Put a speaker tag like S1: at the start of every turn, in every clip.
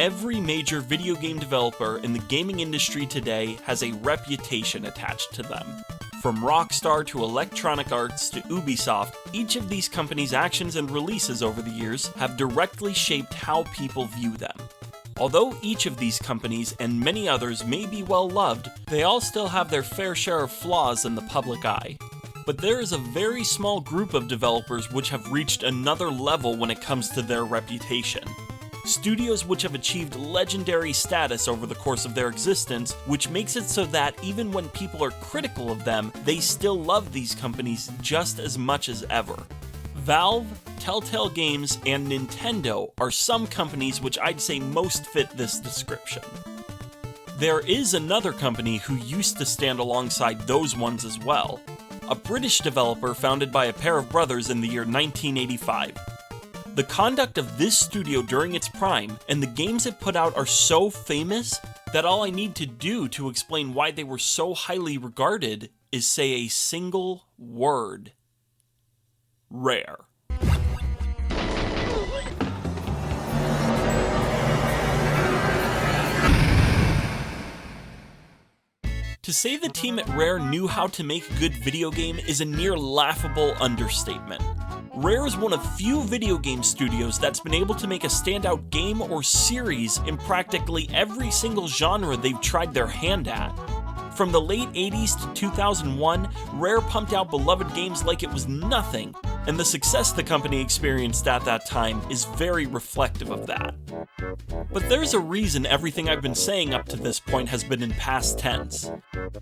S1: Every major video game developer in the gaming industry today has a reputation attached to them. From Rockstar to Electronic Arts to Ubisoft, each of these companies' actions and releases over the years have directly shaped how people view them. Although each of these companies and many others may be well loved, they all still have their fair share of flaws in the public eye. But there is a very small group of developers which have reached another level when it comes to their reputation. Studios which have achieved legendary status over the course of their existence, which makes it so that even when people are critical of them, they still love these companies just as much as ever. Valve, Telltale Games, and Nintendo are some companies which I'd say most fit this description. There is another company who used to stand alongside those ones as well, a British developer founded by a pair of brothers in the year 1985. The conduct of this studio during its prime and the games it put out are so famous that all I need to do to explain why they were so highly regarded is say a single word: Rare. To say the team at Rare knew how to make a good video game is a near laughable understatement. Rare is one of few video game studios that's been able to make a standout game or series in practically every single genre they've tried their hand at. From the late 80s to 2001, Rare pumped out beloved games like it was nothing, and the success the company experienced at that time is very reflective of that. But there's a reason everything I've been saying up to this point has been in past tense.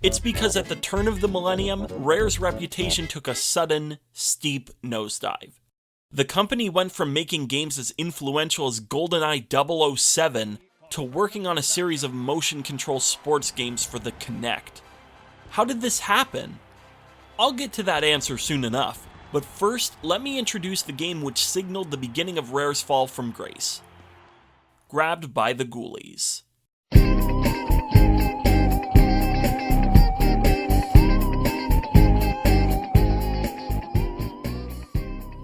S1: It's because at the turn of the millennium, Rare's reputation took a sudden, steep nosedive. The company went from making games as influential as GoldenEye 007 to working on a series of motion control sports games for the Kinect. How did this happen? I'll get to that answer soon enough, but first, let me introduce the game which signaled the beginning of Rare's fall from grace. Grabbed by the Ghoulies.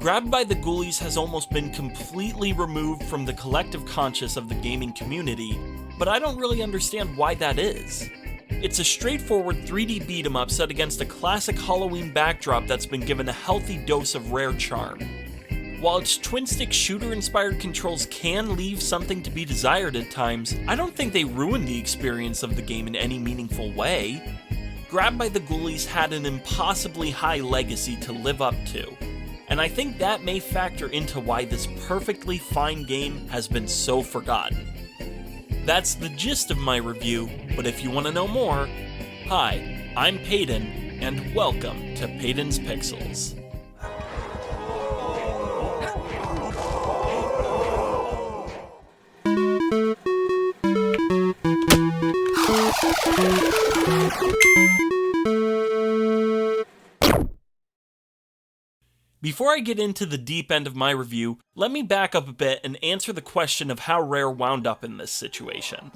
S1: Grabbed by the Ghoulies has almost been completely removed from the collective conscious of the gaming community, but I don't really understand why that is. It's a straightforward 3D beat-em-up set against a classic Halloween backdrop that's been given a healthy dose of Rare charm. While its twin-stick shooter-inspired controls can leave something to be desired at times, I don't think they ruin the experience of the game in any meaningful way. Grabbed by the Ghoulies had an impossibly high legacy to live up to, and I think that may factor into why this perfectly fine game has been so forgotten. That's the gist of my review, but if you want to know more, hi, I'm Paden, and welcome to Paden's Pixels. Before I get into the deep end of my review, let me back up a bit and answer the question of how Rare wound up in this situation.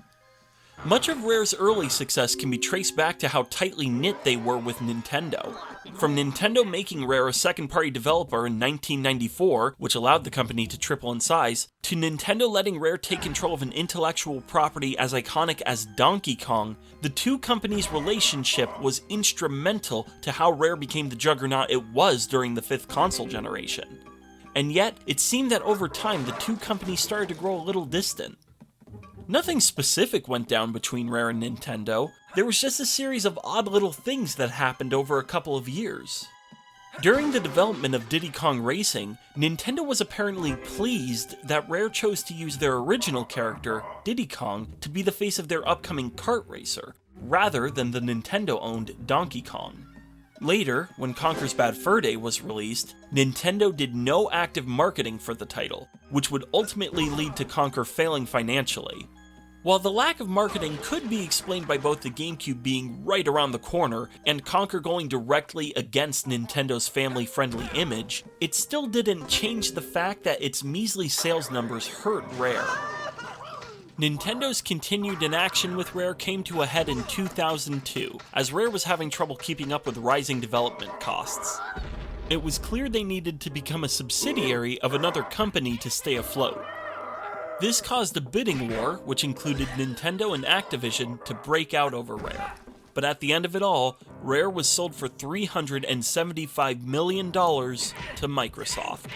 S1: Much of Rare's early success can be traced back to how tightly knit they were with Nintendo. From Nintendo making Rare a second-party developer in 1994, which allowed the company to triple in size, to Nintendo letting Rare take control of an intellectual property as iconic as Donkey Kong, the two companies' relationship was instrumental to how Rare became the juggernaut it was during the fifth console generation. And yet, it seemed that over time the two companies started to grow a little distant. Nothing specific went down between Rare and Nintendo, there was just a series of odd little things that happened over a couple of years. During the development of Diddy Kong Racing, Nintendo was apparently pleased that Rare chose to use their original character, Diddy Kong, to be the face of their upcoming kart racer, rather than the Nintendo-owned Donkey Kong. Later, when Conker's Bad Fur Day was released, Nintendo did no active marketing for the title, which would ultimately lead to Conker failing financially. While the lack of marketing could be explained by both the GameCube being right around the corner and Conker going directly against Nintendo's family-friendly image, it still didn't change the fact that its measly sales numbers hurt Rare. Nintendo's continued inaction with Rare came to a head in 2002, as Rare was having trouble keeping up with rising development costs. It was clear they needed to become a subsidiary of another company to stay afloat. This caused a bidding war, which included Nintendo and Activision, to break out over Rare. But at the end of it all, Rare was sold for $375 million to Microsoft.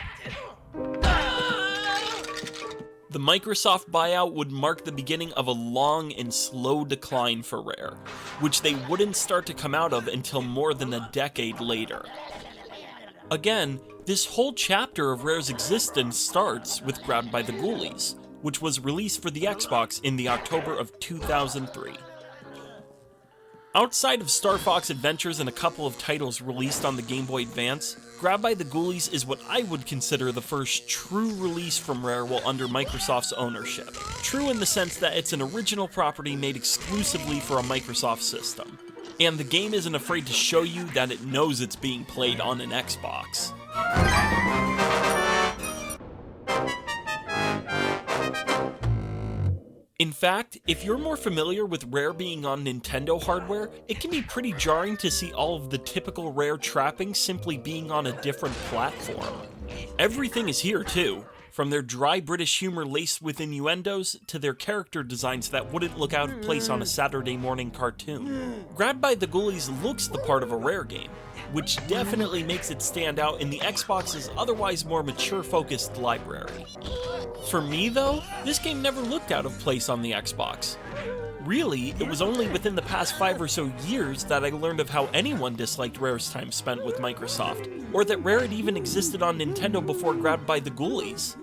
S1: The Microsoft buyout would mark the beginning of a long and slow decline for Rare, which they wouldn't start to come out of until more than a decade later. Again, this whole chapter of Rare's existence starts with Grabbed by the Ghoulies, which was released for the Xbox in the October of 2003. Outside of Star Fox Adventures and a couple of titles released on the Game Boy Advance, Grabbed by the Ghoulies is what I would consider the first true release from Rare while under Microsoft's ownership. True in the sense that it's an original property made exclusively for a Microsoft system. And the game isn't afraid to show you that it knows it's being played on an Xbox. In fact, if you're more familiar with Rare being on Nintendo hardware, it can be pretty jarring to see all of the typical Rare trappings simply being on a different platform. Everything is here too, from their dry British humor laced with innuendos to their character designs that wouldn't look out of place on a Saturday morning cartoon. Grabbed by the Ghoulies looks the part of a Rare game, which definitely makes it stand out in the Xbox's otherwise more mature-focused library. For me though, this game never looked out of place on the Xbox. Really, it was only within the past 5 or so years that I learned of how anyone disliked Rare's time spent with Microsoft, or that Rare had even existed on Nintendo before Grabbed by the Ghoulies.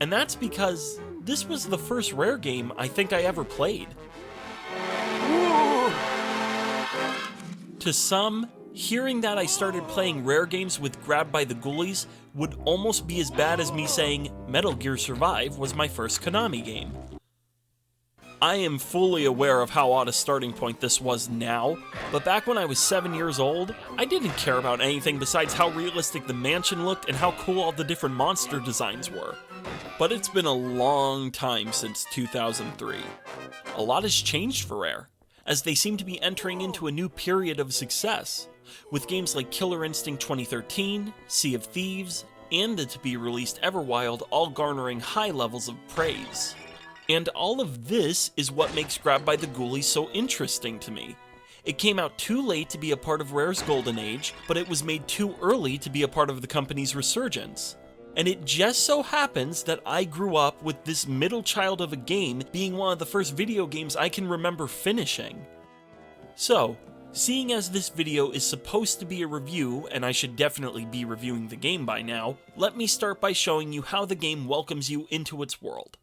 S1: And that's because this was the first Rare game I think I ever played. To some, hearing that I started playing Rare games with Grabbed by the Ghoulies would almost be as bad as me saying Metal Gear Survive was my first Konami game. I am fully aware of how odd a starting point this was now, but back when I was 7 years old, I didn't care about anything besides how realistic the mansion looked and how cool all the different monster designs were. But it's been a long time since 2003. A lot has changed for Rare, as they seem to be entering into a new period of success, with games like Killer Instinct 2013, Sea of Thieves, and the to-be-released Everwild all garnering high levels of praise. And all of this is what makes Grabbed by the Ghoulies so interesting to me. It came out too late to be a part of Rare's golden age, but it was made too early to be a part of the company's resurgence. And it just so happens that I grew up with this middle child of a game being one of the first video games I can remember finishing. So, seeing as this video is supposed to be a review, and I should definitely be reviewing the game by now, let me start by showing you how the game welcomes you into its world.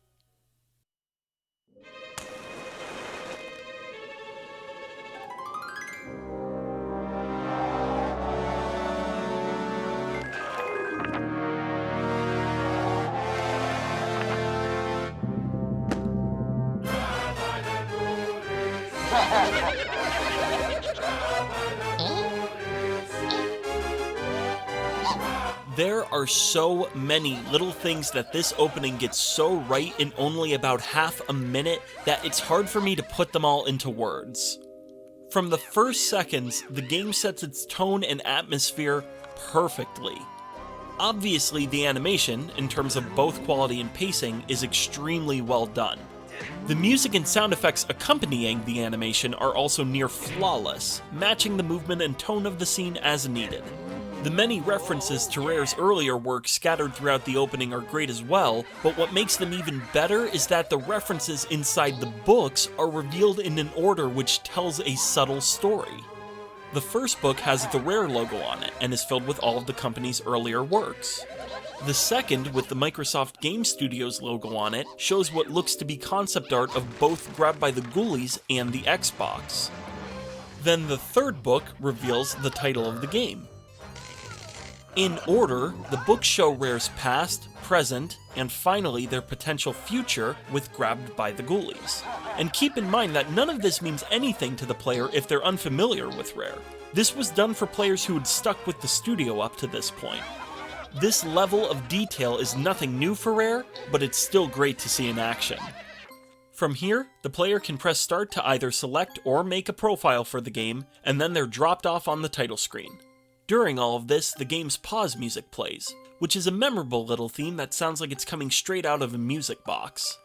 S1: There are so many little things that this opening gets so right in only about half a minute that it's hard for me to put them all into words. From the first seconds, the game sets its tone and atmosphere perfectly. Obviously, the animation, in terms of both quality and pacing, is extremely well done. The music and sound effects accompanying the animation are also near flawless, matching the movement and tone of the scene as needed. The many references to Rare's earlier work scattered throughout the opening are great as well, but what makes them even better is that the references inside the books are revealed in an order which tells a subtle story. The first book has the Rare logo on it, and is filled with all of the company's earlier works. The second, with the Microsoft Game Studios logo on it, shows what looks to be concept art of both Grabbed by the Ghoulies and the Xbox. Then the third book reveals the title of the game. In order, the books show Rare's past, present, and finally their potential future with Grabbed by the Ghoulies. And keep in mind that none of this means anything to the player if they're unfamiliar with Rare. This was done for players who had stuck with the studio up to this point. This level of detail is nothing new for Rare, but it's still great to see in action. From here, the player can press start to either select or make a profile for the game, and then they're dropped off on the title screen. During all of this, the game's pause music plays, which is a memorable little theme that sounds like it's coming straight out of a music box.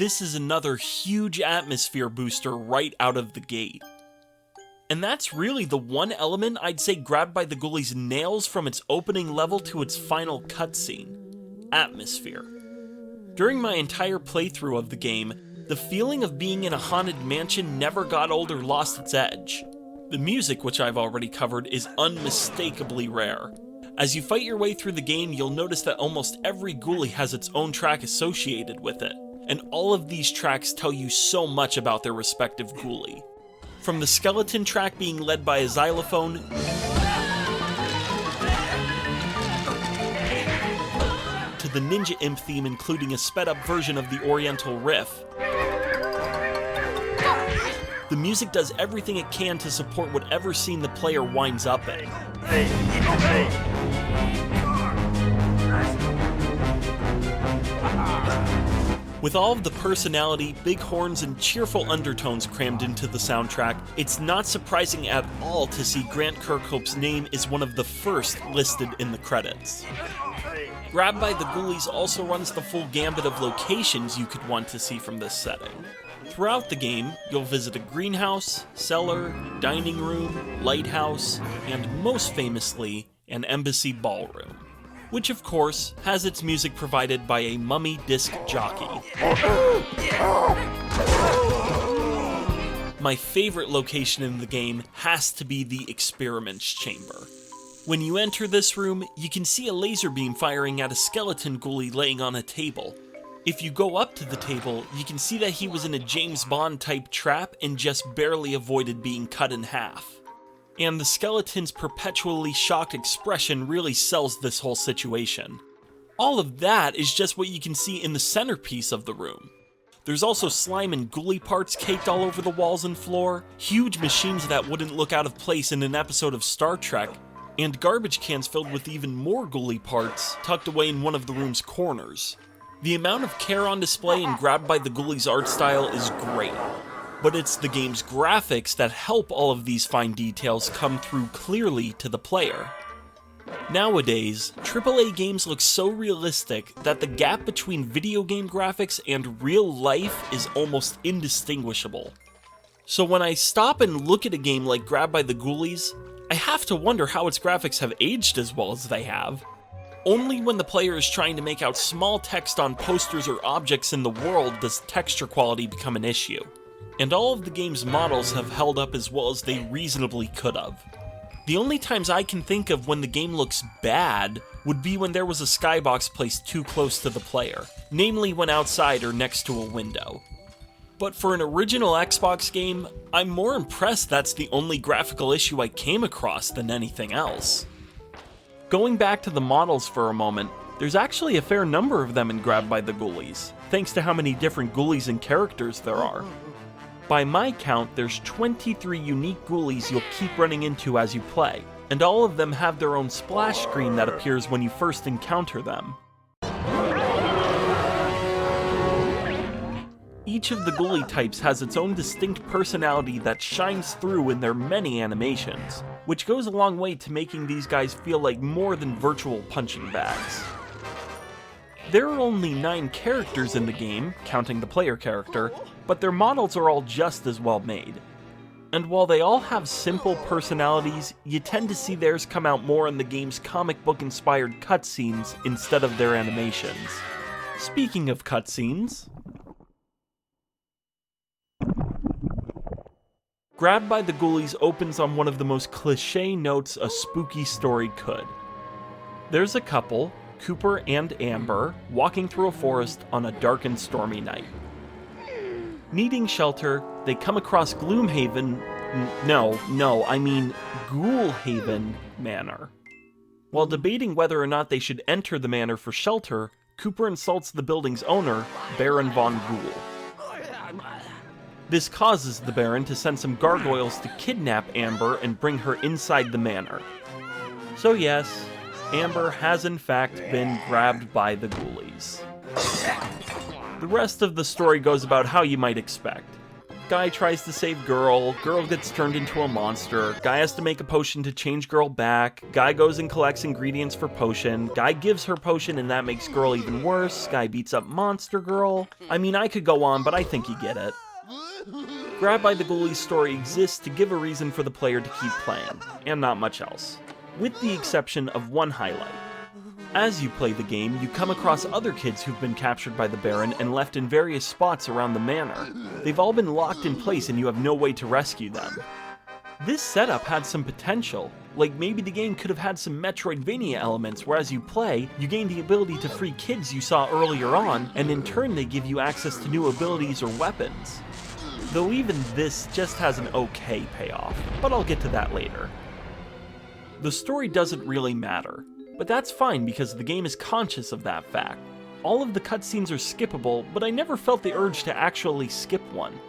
S1: This is another huge atmosphere booster right out of the gate. And that's really the one element I'd say Grabbed by the Ghoulies nails from its opening level to its final cutscene: atmosphere. During my entire playthrough of the game, the feeling of being in a haunted mansion never got old or lost its edge. The music, which I've already covered, is unmistakably rare. As you fight your way through the game, you'll notice that almost every ghoulie has its own track associated with it, and all of these tracks tell you so much about their respective ghoulie. From the skeleton track being led by a xylophone, to the Ninja Imp theme including a sped-up version of the Oriental Riff, the music does everything it can to support whatever scene the player winds up in. With all of the personality, big horns, and cheerful undertones crammed into the soundtrack, it's not surprising at all to see Grant Kirkhope's name is one of the first listed in the credits. Grabbed by the Ghoulies also runs the full gambit of locations you could want to see from this setting. Throughout the game, you'll visit a greenhouse, cellar, dining room, lighthouse, and most famously, an embassy ballroom, which of course has its music provided by a mummy disc jockey. My favorite location in the game has to be the Experiments Chamber. When you enter this room, you can see a laser beam firing at a skeleton ghoulie laying on a table. If you go up to the table, you can see that he was in a James Bond type trap and just barely avoided being cut in half. And the skeleton's perpetually shocked expression really sells this whole situation. All of that is just what you can see in the centerpiece of the room. There's also slime and ghoulie parts caked all over the walls and floor, huge machines that wouldn't look out of place in an episode of Star Trek, and garbage cans filled with even more ghoulie parts tucked away in one of the room's corners. The amount of care on display in Grabbed by the Ghoulies art style is great, but it's the game's graphics that help all of these fine details come through clearly to the player. Nowadays, AAA games look so realistic that the gap between video game graphics and real life is almost indistinguishable. So when I stop and look at a game like Grabbed by the Ghoulies, I have to wonder how its graphics have aged as well as they have. Only when the player is trying to make out small text on posters or objects in the world does texture quality become an issue. And all of the game's models have held up as well as they reasonably could have. The only times I can think of when the game looks bad would be when there was a skybox placed too close to the player, namely when outside or next to a window. But for an original Xbox game, I'm more impressed that's the only graphical issue I came across than anything else. Going back to the models for a moment, there's actually a fair number of them in Grabbed by the Ghoulies, thanks to how many different ghoulies and characters there are. By my count, there's 23 unique ghoulies you'll keep running into as you play, and all of them have their own splash screen that appears when you first encounter them. Each of the ghoulie types has its own distinct personality that shines through in their many animations, which goes a long way to making these guys feel like more than virtual punching bags. There are only 9 characters in the game, counting the player character, but their models are all just as well made. And while they all have simple personalities, you tend to see theirs come out more in the game's comic book inspired cutscenes instead of their animations. Speaking of cutscenes, Grabbed by the Ghoulies opens on one of the most cliché notes a spooky story could. There's a couple, Cooper and Amber, walking through a forest on a dark and stormy night. Needing shelter, they come across Gloomhaven, Ghoulhaven Manor. While debating whether or not they should enter the manor for shelter, Cooper insults the building's owner, Baron von Ghoul. This causes the Baron to send some gargoyles to kidnap Amber and bring her inside the manor. So yes, Amber has in fact been grabbed by the Ghoulies. The rest of the story goes about how you might expect. guy tries to save girl, girl gets turned into a monster, guy has to make a potion to change girl back, guy goes and collects ingredients for potion, guy gives her potion and that makes girl even worse, guy beats up monster girl. I mean, I could go on, but I think you get it. Grab by the Ghoulies story exists to give a reason for the player to keep playing, and not much else, with the exception of one highlight. As you play the game, you come across other kids who've been captured by the Baron and left in various spots around the manor. They've all been locked in place and you have no way to rescue them. This setup had some potential, like maybe the game could have had some Metroidvania elements where as you play, you gain the ability to free kids you saw earlier on, and in turn they give you access to new abilities or weapons. Though even this just has an okay payoff, but I'll get to that later. The story doesn't really matter. But that's fine because the game is conscious of that fact. All of the cutscenes are skippable, but I never felt the urge to actually skip one.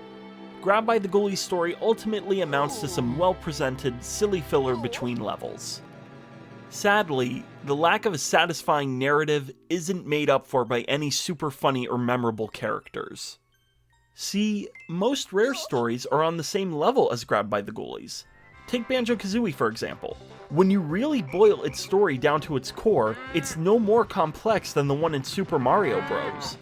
S1: Grab by the Ghoulies story ultimately amounts to some well-presented, silly filler between levels. Sadly, the lack of a satisfying narrative isn't made up for by any super funny or memorable characters. See, most Rare stories are on the same level as Grab by the Ghoulies. Take Banjo-Kazooie for example. When you really boil its story down to its core, it's no more complex than the one in Super Mario Bros.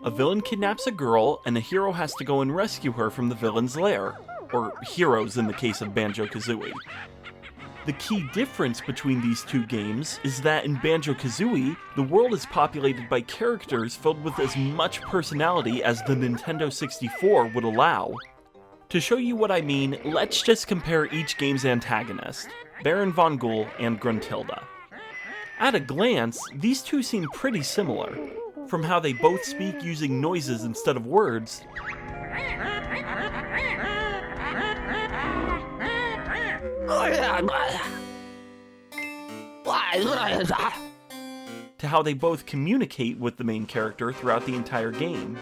S1: A villain kidnaps a girl, and a hero has to go and rescue her from the villain's lair. Or heroes in the case of Banjo-Kazooie. The key difference between these two games is that in Banjo-Kazooie, the world is populated by characters filled with as much personality as the Nintendo 64 would allow. To show you what I mean, let's just compare each game's antagonist, Baron von Ghoul and Gruntilda. At a glance, these two seem pretty similar, from how they both speak using noises instead of words, to how they both communicate with the main character throughout the entire game.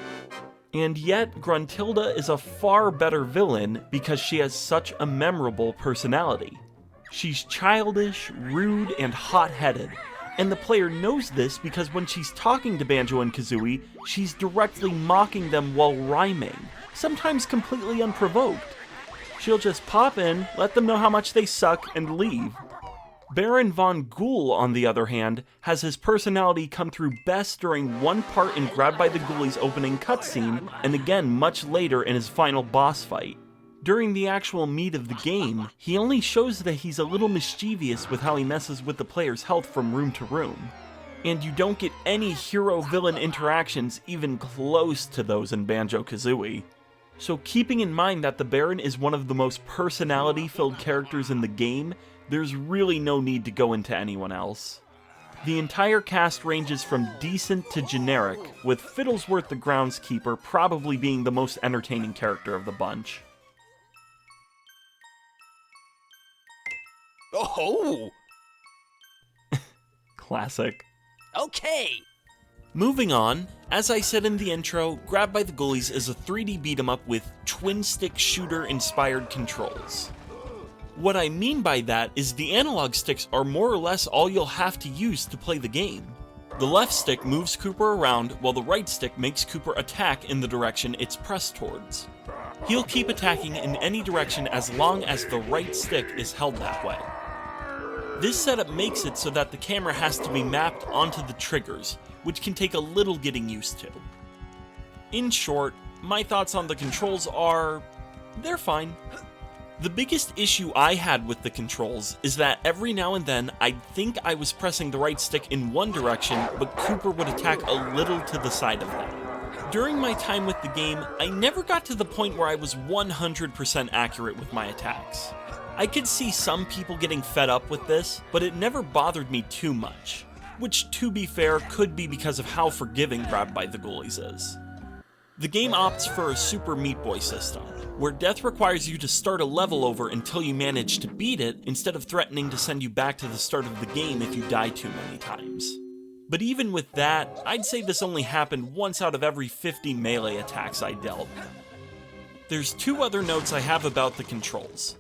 S1: And yet, Gruntilda is a far better villain because she has such a memorable personality. She's childish, rude, and hot-headed, and the player knows this because when she's talking to Banjo and Kazooie, she's directly mocking them while rhyming, sometimes completely unprovoked. She'll just pop in, let them know how much they suck, and leave. Baron von Ghoul, on the other hand, has his personality come through best during one part in Grab by the Ghoulies' opening cutscene, and again much later in his final boss fight. During the actual meat of the game, he only shows that he's a little mischievous with how he messes with the player's health from room to room. And you don't get any hero-villain interactions even close to those in Banjo-Kazooie. So keeping in mind that the Baron is one of the most personality-filled characters in the game, there's really no need to go into anyone else. The entire cast ranges from decent to generic, with Fiddlesworth the Groundskeeper probably being the most entertaining character of the bunch.
S2: Oh!
S1: Classic.
S2: Okay!
S1: Moving on, as I said in the intro, Grab by the Ghoulies is a 3D beat-em-up with twin-stick shooter-inspired controls. What I mean by that is the analog sticks are more or less all you'll have to use to play the game. The left stick moves Cooper around, while the right stick makes Cooper attack in the direction it's pressed towards. He'll keep attacking in any direction as long as the right stick is held that way. This setup makes it so that the camera has to be mapped onto the triggers, which can take a little getting used to. In short, my thoughts on the controls are... they're fine. The biggest issue I had with the controls is that every now and then I'd think I was pressing the right stick in one direction, but Cooper would attack a little to the side of that. During my time with the game, I never got to the point where I was 100% accurate with my attacks. I could see some people getting fed up with this, but it never bothered me too much. Which, to be fair, could be because of how forgiving Grab by the Ghoulies is. The game opts for a Super Meat Boy system, where death requires you to start a level over until you manage to beat it, instead of threatening to send you back to the start of the game if you die too many times. But even with that, I'd say this only happened once out of every 50 melee attacks I dealt. There's two other notes I have about the controls.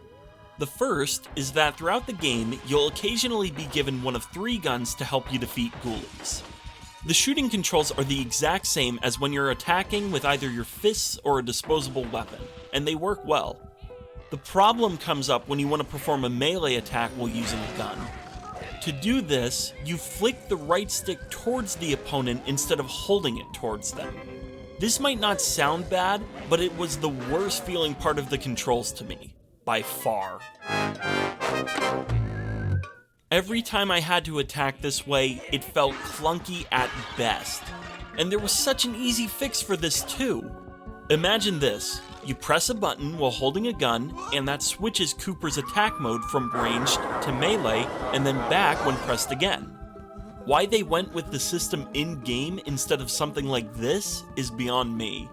S1: The first is that throughout the game, you'll occasionally be given one of three guns to help you defeat Ghoulies. The shooting controls are the exact same as when you're attacking with either your fists or a disposable weapon, and they work well. The problem comes up when you want to perform a melee attack while using a gun. To do this, you flick the right stick towards the opponent instead of holding it towards them. This might not sound bad, but it was the worst feeling part of the controls to me, by far. Every time I had to attack this way, it felt clunky at best. And there was such an easy fix for this too. Imagine this. You press a button while holding a gun, and that switches Cooper's attack mode from ranged to melee, and then back when pressed again. Why they went with the system in-game instead of something like this is beyond me.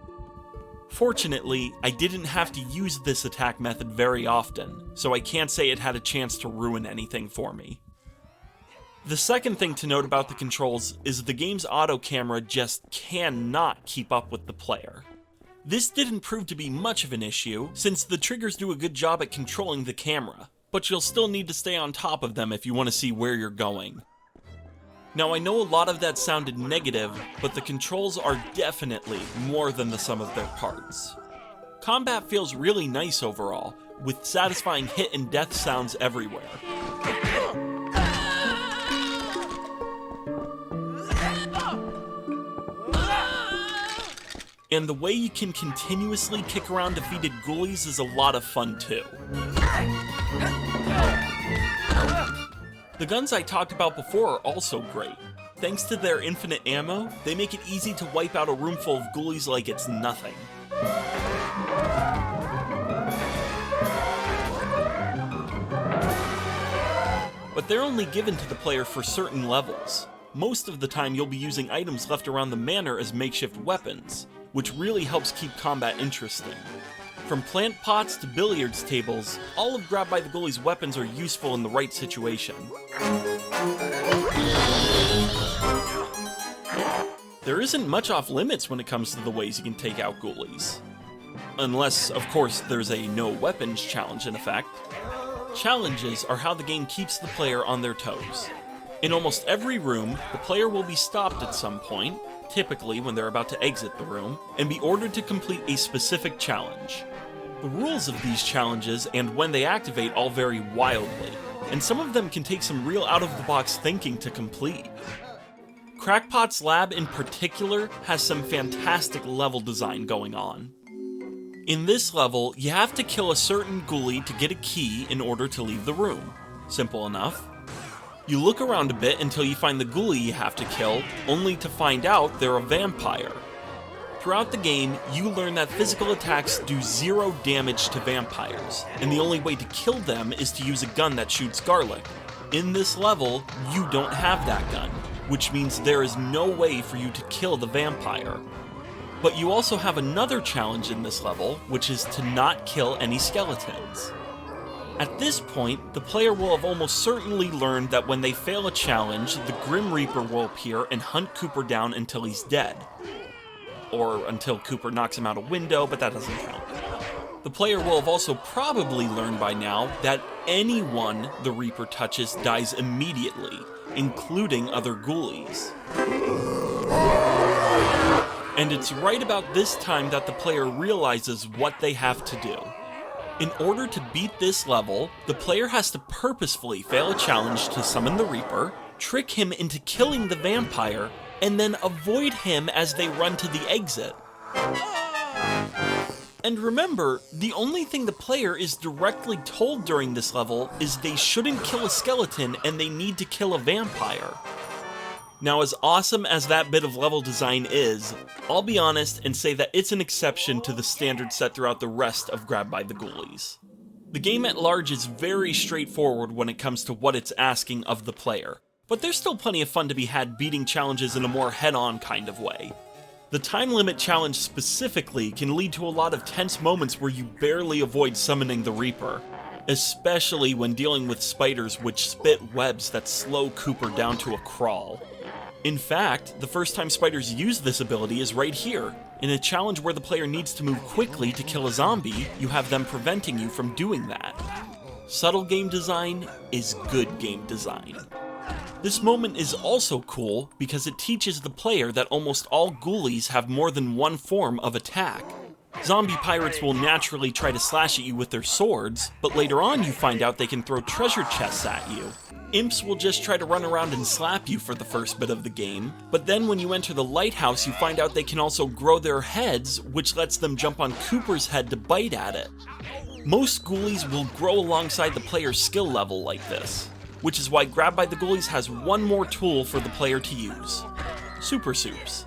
S1: Fortunately, I didn't have to use this attack method very often, so I can't say it had a chance to ruin anything for me. The second thing to note about the controls is the game's auto camera just cannot keep up with the player. This didn't prove to be much of an issue, since the triggers do a good job at controlling the camera, but you'll still need to stay on top of them if you want to see where you're going. Now I know a lot of that sounded negative, but the controls are definitely more than the sum of their parts. Combat feels really nice overall, with satisfying hit and death sounds everywhere. And the way you can continuously kick around defeated ghoulies is a lot of fun too. The guns I talked about before are also great. Thanks to their infinite ammo, they make it easy to wipe out a room full of ghoulies like it's nothing. But they're only given to the player for certain levels. Most of the time you'll be using items left around the manor as makeshift weapons, which really helps keep combat interesting. From plant pots to billiards tables, all of Grabbed by the Ghoulies' weapons are useful in the right situation. There isn't much off limits when it comes to the ways you can take out ghoulies. Unless, of course, there's a no weapons challenge in effect. Challenges are how the game keeps the player on their toes. In almost every room, the player will be stopped at some point, typically when they're about to exit the room, and be ordered to complete a specific challenge. The rules of these challenges and when they activate all vary wildly, and some of them can take some real out-of-the-box thinking to complete. Crackpot's lab in particular has some fantastic level design going on. In this level, you have to kill a certain ghoulie to get a key in order to leave the room. Simple enough. You look around a bit until you find the ghoulie you have to kill, only to find out they're a vampire. Throughout the game, you learn that physical attacks do 0 damage to vampires, and the only way to kill them is to use a gun that shoots garlic. In this level, you don't have that gun, which means there is no way for you to kill the vampire. But you also have another challenge in this level, which is to not kill any skeletons. At this point, the player will have almost certainly learned that when they fail a challenge, the Grim Reaper will appear and hunt Cooper down until he's dead. Or until Cooper knocks him out a window, but that doesn't count. The player will have also probably learned by now that anyone the Reaper touches dies immediately, including other ghoulies. And it's right about this time that the player realizes what they have to do. In order to beat this level, the player has to purposefully fail a challenge to summon the Reaper, trick him into killing the vampire, and then avoid him as they run to the exit. And remember, the only thing the player is directly told during this level is they shouldn't kill a skeleton and they need to kill a vampire. Now, as awesome as that bit of level design is, I'll be honest and say that it's an exception to the standard set throughout the rest of Grabbed by the Ghoulies. The game at large is very straightforward when it comes to what it's asking of the player, but there's still plenty of fun to be had beating challenges in a more head-on kind of way. The time limit challenge specifically can lead to a lot of tense moments where you barely avoid summoning the Reaper, especially when dealing with spiders which spit webs that slow Cooper down to a crawl. In fact, the first time spiders use this ability is right here. In a challenge where the player needs to move quickly to kill a zombie, you have them preventing you from doing that. Subtle game design is good game design. This moment is also cool because it teaches the player that almost all ghoulies have more than one form of attack. Zombie pirates will naturally try to slash at you with their swords, but later on you find out they can throw treasure chests at you. Imps will just try to run around and slap you for the first bit of the game, but then when you enter the lighthouse you find out they can also grow their heads, which lets them jump on Cooper's head to bite at it. Most ghoulies will grow alongside the player's skill level like this, which is why Grab by the Ghoulies has one more tool for the player to use: Super Soups.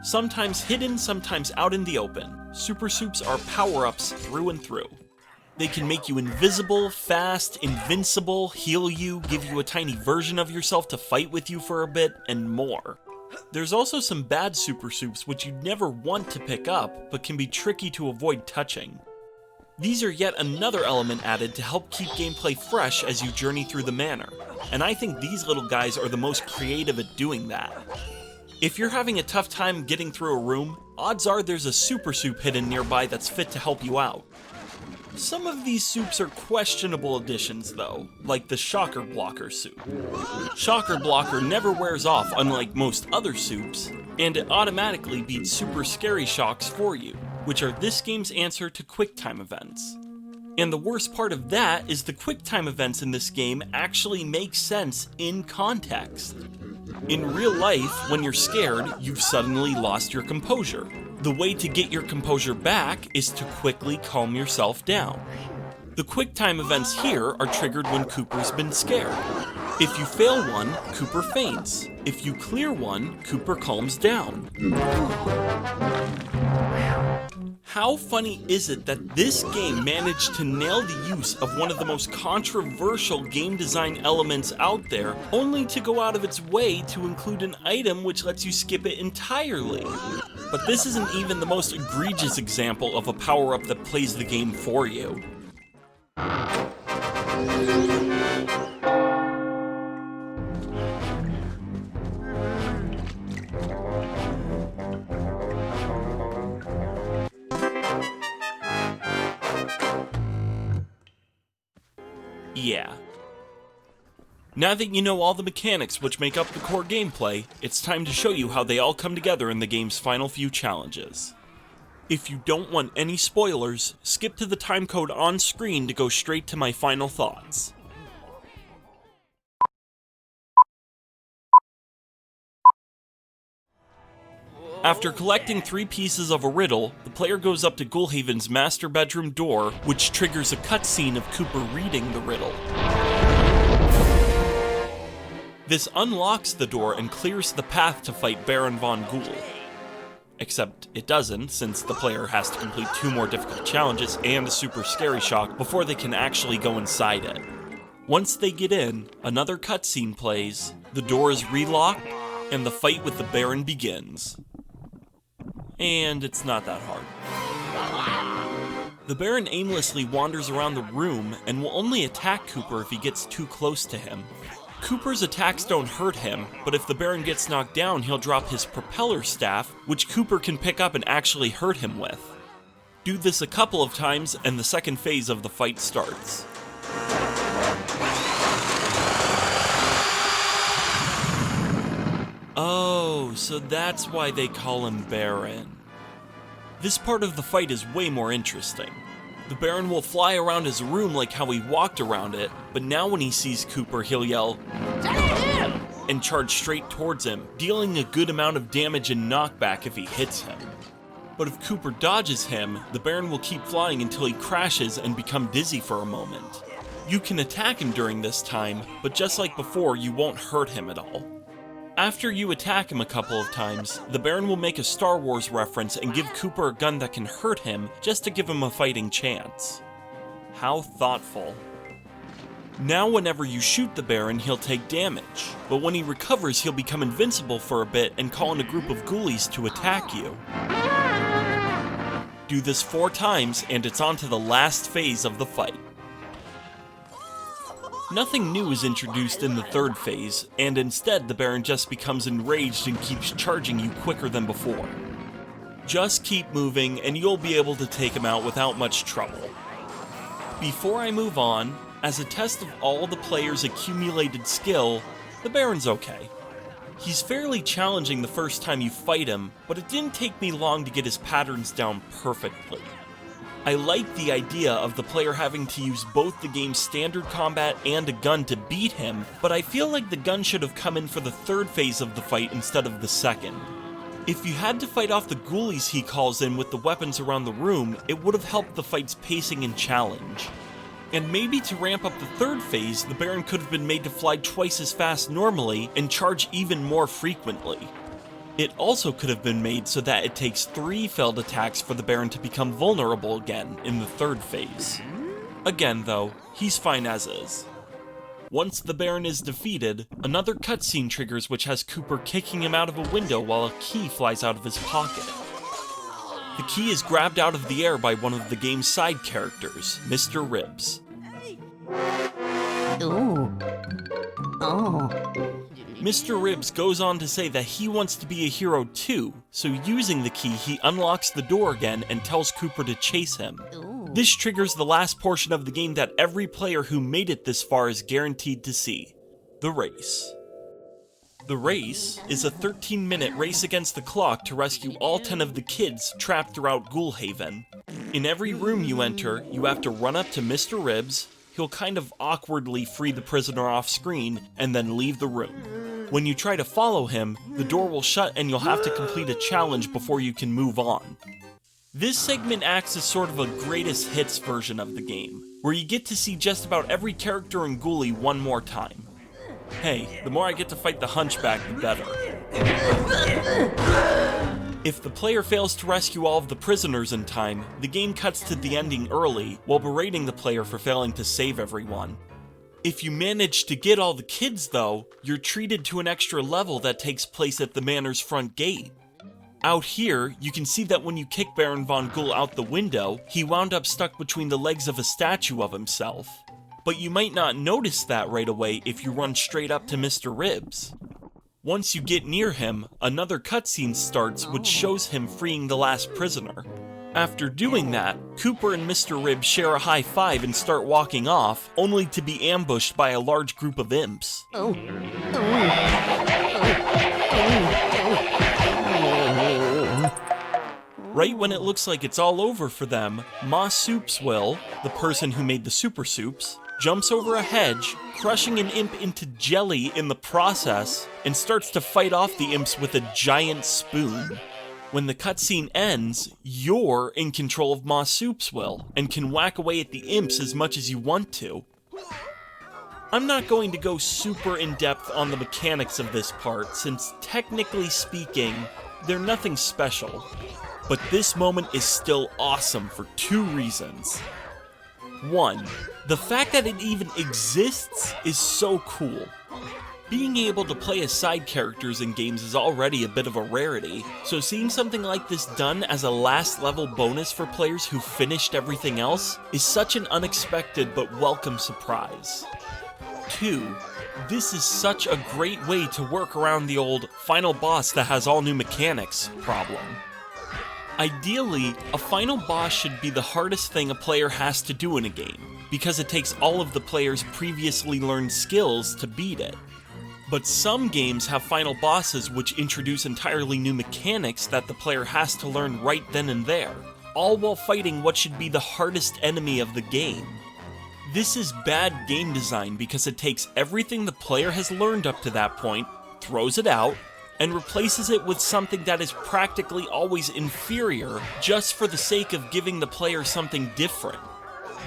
S1: Sometimes hidden, sometimes out in the open, Super Soups are power-ups through and through. They can make you invisible, fast, invincible, heal you, give you a tiny version of yourself to fight with you for a bit, and more. There's also some bad Super Soups which you'd never want to pick up, but can be tricky to avoid touching. These are yet another element added to help keep gameplay fresh as you journey through the manor, and I think these little guys are the most creative at doing that. If you're having a tough time getting through a room, odds are there's a Super Soup hidden nearby that's fit to help you out. Some of these soups are questionable additions though, like the Shocker Blocker soup. Shocker Blocker never wears off unlike most other soups, and it automatically beats Super Scary Shocks for you, which are this game's answer to QuickTime events. And the worst part of that is the QuickTime events in this game actually make sense in context. In real life, when you're scared, you've suddenly lost your composure. The way to get your composure back is to quickly calm yourself down. The QuickTime events here are triggered when Cooper's been scared. If you fail one, Cooper faints. If you clear one, Cooper calms down. How funny is it that this game managed to nail the use of one of the most controversial game design elements out there, only to go out of its way to include an item which lets you skip it entirely? But this isn't even the most egregious example of a power-up that plays the game for you. Yeah. Now that you know all the mechanics which make up the core gameplay, it's time to show you how they all come together in the game's final few challenges. If you don't want any spoilers, skip to the timecode on screen to go straight to my final thoughts. After collecting 3 pieces of a riddle, the player goes up to Ghoulhaven's master bedroom door, which triggers a cutscene of Cooper reading the riddle. This unlocks the door and clears the path to fight Baron von Ghoul. Except it doesn't, since the player has to complete 2 more difficult challenges and a Super Scary Shock before they can actually go inside it. Once they get in, another cutscene plays, the door is relocked, and the fight with the Baron begins. And it's not that hard. The Baron aimlessly wanders around the room and will only attack Cooper if he gets too close to him. Cooper's attacks don't hurt him, but if the Baron gets knocked down, he'll drop his propeller staff, which Cooper can pick up and actually hurt him with. Do this a couple of times and the second phase of the fight starts. Oh, so that's why they call him Baron. This part of the fight is way more interesting. The Baron will fly around his room like how he walked around it, but now when he sees Cooper, he'll yell, "Damn!" and charge straight towards him, dealing a good amount of damage and knockback if he hits him. But if Cooper dodges him, the Baron will keep flying until he crashes and become dizzy for a moment. You can attack him during this time, but just like before, you won't hurt him at all. After you attack him a couple of times, the Baron will make a Star Wars reference and give Cooper a gun that can hurt him just to give him a fighting chance. How thoughtful. Now whenever you shoot the Baron, he'll take damage, but when he recovers he'll become invincible for a bit and call in a group of ghoulies to attack you. Do this 4 times and it's on to the last phase of the fight. Nothing new is introduced in the 3rd phase, and instead the Baron just becomes enraged and keeps charging you quicker than before. Just keep moving and you'll be able to take him out without much trouble. Before I move on, as a test of all the players' accumulated skill, The Baron's okay. He's fairly challenging the first time you fight him, but it didn't take me long to get his patterns down perfectly. I like the idea of the player having to use both the game's standard combat and a gun to beat him, but I feel like the gun should have come in for the third phase of the fight instead of the second. If you had to fight off the Ghoulies he calls in with the weapons around the room, it would have helped the fight's pacing and challenge. And maybe to ramp up the third phase, the Baron could have been made to fly twice as fast normally and charge even more frequently. It also could have been made so that it takes 3 failed attacks for the Baron to become vulnerable again in the third phase. Again though, he's fine as is. Once the Baron is defeated, another cutscene triggers which has Cooper kicking him out of a window while a key flies out of his pocket. The key is grabbed out of the air by one of the game's side characters, Mr. Ribs.
S2: Ooh. Oh.
S1: Mr. Ribs goes on to say that he wants to be a hero too, so using the key he unlocks the door again and tells Cooper to chase him.
S2: Ooh.
S1: This triggers the last portion of the game that every player who made it this far is guaranteed to see: the race. The race is a 13-minute race against the clock to rescue all 10 of the kids trapped throughout Ghoulhaven. In every room you enter, you have to run up to Mr. Ribs, he'll kind of awkwardly free the prisoner off screen, and then leave the room. When you try to follow him, the door will shut and you'll have to complete a challenge before you can move on. This segment acts as sort of a greatest hits version of the game, where you get to see just about every character in Ghoulie one more time. Hey, the more I get to fight the Hunchback, the better. If the player fails to rescue all of the prisoners in time, the game cuts to the ending early, while berating the player for failing to save everyone. If you manage to get all the kids though, you're treated to an extra level that takes place at the manor's front gate. Out here, you can see that when you kick Baron von Ghoul out the window, he wound up stuck between the legs of a statue of himself. But you might not notice that right away if you run straight up to Mr. Ribs. Once you get near him, another cutscene starts which shows him freeing the last prisoner. After doing that, Cooper and Mr. Ribs share a high five and start walking off, only to be ambushed by a large group of imps. Right when it looks like it's all over for them, Ma Soupswill, the person who made the Super Soups, jumps over a hedge, crushing an imp into jelly in the process, and starts to fight off the imps with a giant spoon. When the cutscene ends, you're in control of Ma Soupswill, and can whack away at the imps as much as you want to. I'm not going to go super in-depth on the mechanics of this part, since technically speaking, they're nothing special. But this moment is still awesome for 2 reasons. 1. The fact that it even exists is so cool. Being able to play as side characters in games is already a bit of a rarity, so seeing something like this done as a last level bonus for players who finished everything else is such an unexpected but welcome surprise. 2. This is such a great way to work around the old final boss that has all new mechanics problem. Ideally, a final boss should be the hardest thing a player has to do in a game, because it takes all of the player's previously learned skills to beat it. But some games have final bosses which introduce entirely new mechanics that the player has to learn right then and there, all while fighting what should be the hardest enemy of the game. This is bad game design because it takes everything the player has learned up to that point, throws it out, and replaces it with something that is practically always inferior just for the sake of giving the player something different.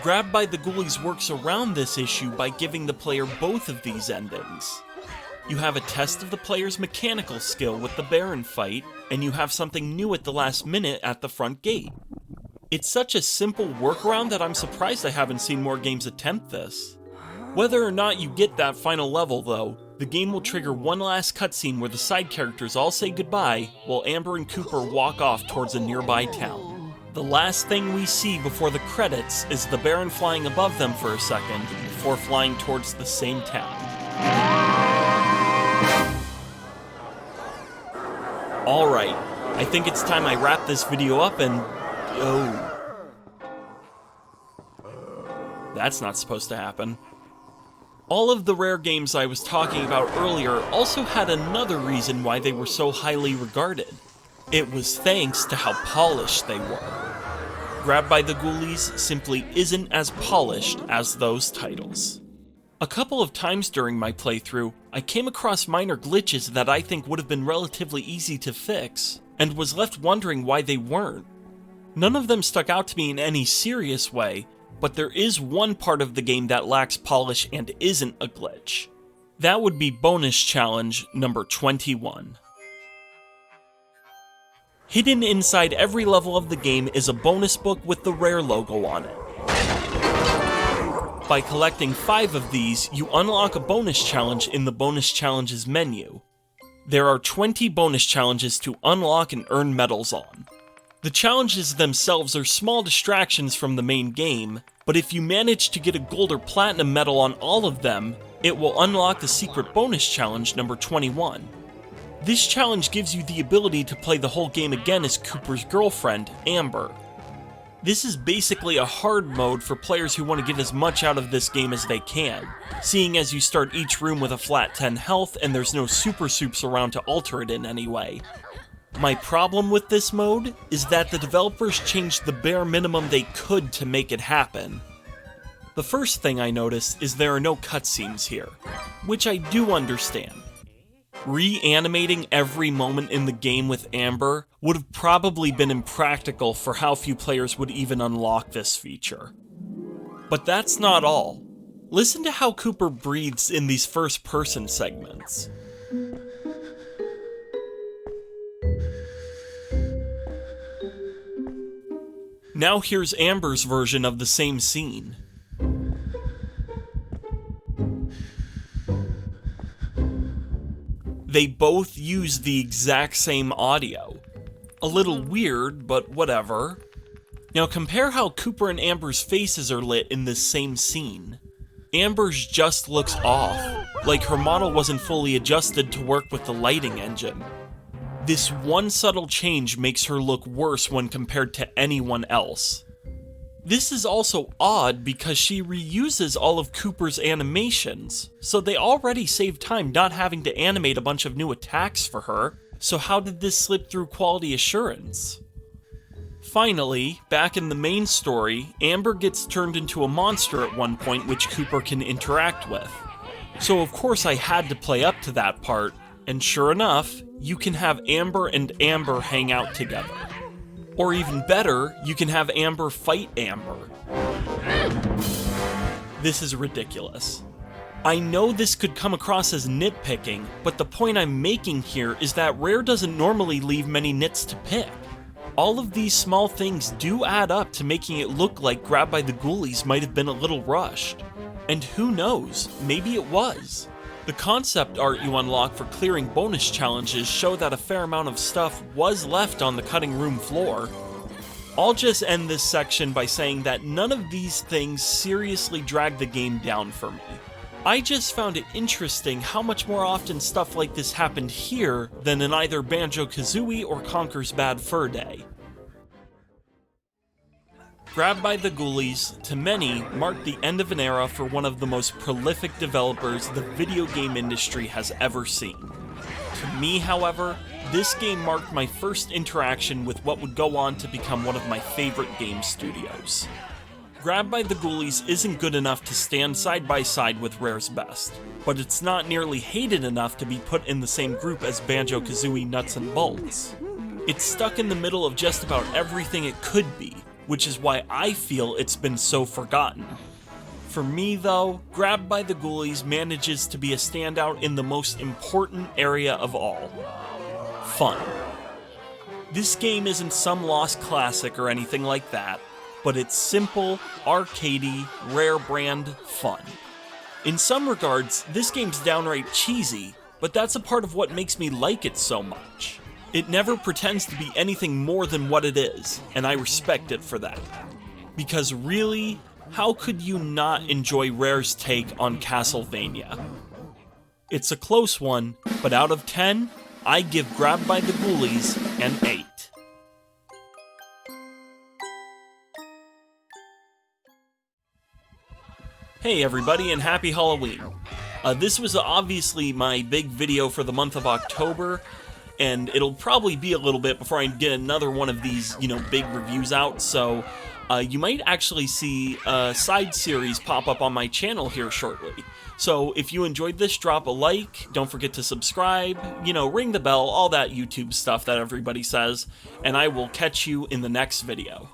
S1: Grab by the Ghoulies works around this issue by giving the player both of these endings. You have a test of the player's mechanical skill with the Baron fight, and you have something new at the last minute at the front gate. It's such a simple workaround that I'm surprised I haven't seen more games attempt this. Whether or not you get that final level though, the game will trigger one last cutscene where the side characters all say goodbye while Amber and Cooper walk off towards a nearby town. The last thing we see before the credits is the Baron flying above them for a second before flying towards the same town. Alright, I think it's time I wrap this video up and... oh. That's not supposed to happen. All of the rare games I was talking about earlier also had another reason why they were so highly regarded. It was thanks to how polished they were. Grabbed by the Ghoulies simply isn't as polished as those titles. A couple of times during my playthrough, I came across minor glitches that I think would have been relatively easy to fix, and was left wondering why they weren't. None of them stuck out to me in any serious way, but there is one part of the game that lacks polish and isn't a glitch. That would be bonus challenge number 21. Hidden inside every level of the game is a bonus book with the Rare logo on it. By collecting 5 of these, you unlock a bonus challenge in the bonus challenges menu. There are 20 bonus challenges to unlock and earn medals on. The challenges themselves are small distractions from the main game, but if you manage to get a gold or platinum medal on all of them, it will unlock the secret bonus challenge number 21. This challenge gives you the ability to play the whole game again as Cooper's girlfriend, Amber. This is basically a hard mode for players who want to get as much out of this game as they can, seeing as you start each room with a flat 10 health and there's no super soups around to alter it in any way. My problem with this mode is that the developers changed the bare minimum they could to make it happen. The first thing I noticed is there are no cutscenes here, which I do understand. Reanimating every moment in the game with Amber would have probably been impractical for how few players would even unlock this feature. But that's not all. Listen to how Cooper breathes in these first-person segments. Now here's Amber's version of the same scene. They both use the exact same audio. A little weird, but whatever. Now compare how Cooper and Amber's faces are lit in this same scene. Amber's just looks off, like her model wasn't fully adjusted to work with the lighting engine. This one subtle change makes her look worse when compared to anyone else. This is also odd because she reuses all of Cooper's animations, so they already save time not having to animate a bunch of new attacks for her, so how did this slip through quality assurance? Finally, back in the main story, Amber gets turned into a monster at one point which Cooper can interact with. So of course I had to play up to that part, and sure enough, you can have Amber and Amber hang out together. Or even better, you can have Amber fight Amber. This is ridiculous. I know this could come across as nitpicking, but the point I'm making here is that Rare doesn't normally leave many nits to pick. All of these small things do add up to making it look like Grabbed by the Ghoulies might have been a little rushed. And who knows, maybe it was. The concept art you unlock for clearing bonus challenges show that a fair amount of stuff was left on the cutting room floor. I'll just end this section by saying that none of these things seriously drag the game down for me. I just found it interesting how much more often stuff like this happened here than in either Banjo-Kazooie or Conker's Bad Fur Day. Grabbed by the Ghoulies, to many, marked the end of an era for one of the most prolific developers the video game industry has ever seen. To me, however, this game marked my first interaction with what would go on to become one of my favorite game studios. Grabbed by the Ghoulies isn't good enough to stand side by side with Rare's best, but it's not nearly hated enough to be put in the same group as Banjo-Kazooie Nuts and Bolts. It's stuck in the middle of just about everything it could be, which is why I feel it's been so forgotten. For me though, Grabbed by the Ghoulies manages to be a standout in the most important area of all: fun. This game isn't some lost classic or anything like that, but it's simple, arcadey, Rare brand fun. In some regards, this game's downright cheesy, but that's a part of what makes me like it so much. It never pretends to be anything more than what it is, and I respect it for that. Because really, how could you not enjoy Rare's take on Castlevania? It's a close one, but out of 10, I give Grabbed by the Ghoulies an 8. Hey everybody, and happy Halloween. This was obviously my big video for the month of October, and it'll probably be a little bit before I get another one of these, big reviews out, so you might actually see a side series pop up on my channel here shortly. So if you enjoyed this, drop a like, don't forget to subscribe, ring the bell, all that YouTube stuff that everybody says, and I will catch you in the next video.